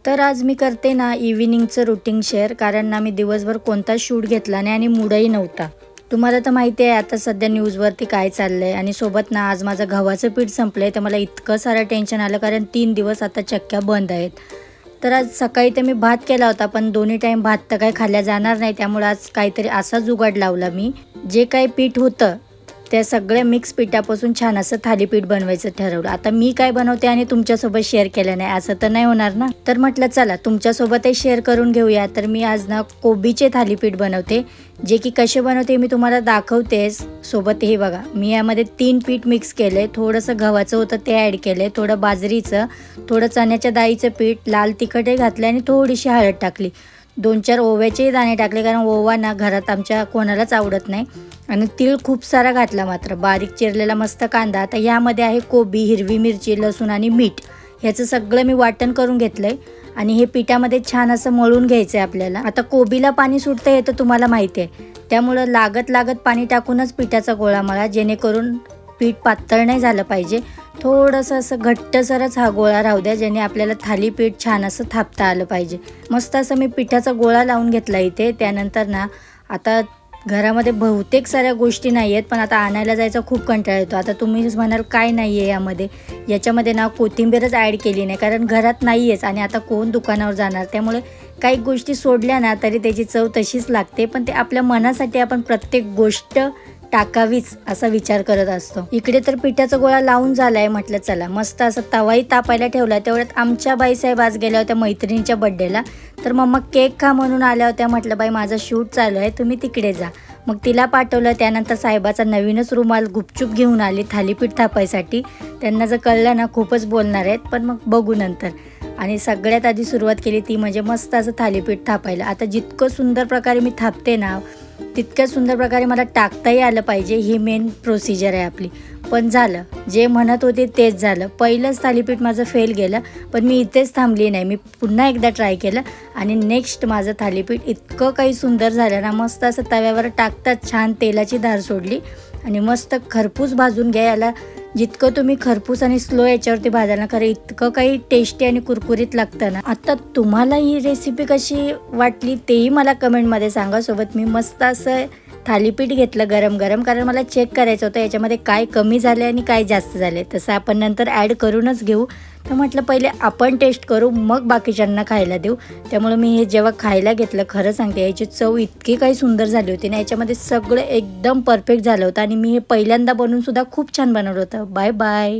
तर आज मी करते ना इव्हिनिंगचं रुटीन शेअर, कारण ना मी दिवसभर कोणताच शूट घेतला नाही आणि मूडही नव्हता. तुम्हाला तर माहिती आहे आता सध्या न्यूजवरती काय चाललं आहे. आणि सोबत ना आज माझं गव्हाचं पीठ संपलं आहे, तर मला इतकं सारं टेन्शन आलं, कारण 3 दिवस आता चक्क्या बंद आहेत. तर आज सकाळी तर मी भात केला होता, पण दोन्ही टाईम भात तर काही खाल्ल्या जाणार नाही, त्यामुळे आज काहीतरी असा जुगाड लावला मी. जे काही पीठ होतं त्या सगळ्या मिक्स पिठापासून छान असं थालीपीठ बनवायचं ठरवलं. आता मी काय बनवते आणि तुमच्यासोबत शेअर केलं नाही असं तर नाही होणार ना. तर म्हटलं चला तुमच्यासोबतही शेअर करून घेऊया. तर मी आज ना कोबीचे थालीपीठ बनवते, जे की कसे बनवते मी तुम्हाला दाखवतेच. सोबत हे बघा, मी यामध्ये 3 पीठ मिक्स केले. थोडंसं गव्हाचं होतं ते ॲड केले, थोडं बाजरीचं, थोडं चण्याच्या डाळीचं पीठ, लाल तिखटही घातलं आणि थोडीशी हळद टाकली. 2-4 ओव्याचेही दाणे टाकले, कारण ओवा ना घरात आमच्या कोणालाच आवडत नाही. आणि तीळ खूप सारा घातला, मात्र बारीक चिरलेला मस्त कांदा. आता यामध्ये आहे कोबी, हिरवी मिरची, लसूण आणि मीठ. ह्याचं सगळं मी वाटण करून घेतलं आहे आणि हे पिठामध्ये छान असं मळून घ्यायचं आहे आपल्याला. आता कोबीला पाणी सुटतं हे तर तुम्हाला माहिती आहे, त्यामुळं लागत पाणी टाकूनच पिठाचा गोळा मळा, जेणेकरून पीठ पातळ नाही झालं पाहिजे. थोडंसं असं घट्टसरच हा गोळा राहू द्या, ज्याने आपल्याला थालीपीठ छान असं थापता आलं पाहिजे. मस्त असं मी पिठाचा गोळा लावून घेतला इथे. त्यानंतर ना आता घरामध्ये बहुतेक साऱ्या गोष्टी नाही आहेत, पण आता आणायला जायचा खूप कंटाळा येतो. आता तुम्हीच म्हणाल काय नाही आहे याच्यामध्ये ना कोथिंबीरच ॲड केली नाही, कारण घरात नाही आहेच आणि आता कोण दुकानावर जाणार. त्यामुळे काही गोष्टी सोडल्या ना तरी त्याची चव तशीच लागते, पण ते आपल्या मनासाठी आपण प्रत्येक गोष्ट टाकावीच असा विचार करत असतो. इकडे तर पिठाचा गोळा लावून झालाय, म्हटलं चला मस्त असं तवाही तापायला ठेवला. तेवढ्यात आमच्या बाईसाहेब आज गेल्या होत्या मैत्रिणीच्या बड्डेला, तर मम्मा केक खा म्हणून आल्या होत्या. म्हटलं बाई माझा शूट चालू आहे, तुम्ही तिकडे जा. मग तिला पाठवलं. त्यानंतर साहेबाचा नवीनच रुमाल गुपचूप घेऊन आली थालीपीठ थापायसाठी. त्यांना जर कळलं ना खूपच बोलणार आहेत, पण मग बघू नंतर. आणि सगळ्यात आधी सुरुवात केली ती म्हणजे मस्त असं थालीपीठ थापायला. आता जितकं सुंदर प्रकारे मी थापते ना, तितक्या सुंदर प्रकारे मला टाकताही आलं पाहिजे, ही मेन प्रोसिजर आहे आपली. पण झालं, जे म्हणत होते तेच झालं. पहिलंच थालीपीठ माझं फेल गेलं, पण मी इथेच थांबली नाही. मी पुन्हा एकदा ट्राय केलं आणि नेक्स्ट माझं थालीपीठ इतकं काही सुंदर झालं ना. मस्त असं तव्यावर टाकताच छान तेलाची धार सोडली आणि मस्त खरपूस भाजून घ्या. याला जितकं तुम्ही खरपूस आणि स्लो याच्यावरती भाजायला, खरं इतकं काही टेस्टी आणि कुरकुरीत लागतं ना. आता तुम्हाला ही रेसिपी कशी वाटली तेही मला कमेंटमध्ये सांगा. सोबत मी मस्त असं थालीपीठ घेतलं गरम गरम, कारण मला चेक करायचं होतं याच्यामध्ये काय कमी झाले आणि काय जास्त झाले. तसं आपण नंतर ॲड करूनच घेऊ. तर म्हटलं पहिले आपण टेस्ट करू, मग बाकीच्यांना खायला देऊ. त्यामुळे मी हे जेव्हा खायला घेतलं, खरं सांगते याची चव इतकी काही सुंदर झाली होती ना. याच्यामध्ये सगळं एकदम परफेक्ट झालं होतं आणि मी हे पहिल्यांदा बनवून सुद्धा खूप छान बनवलं होतं. Bye bye.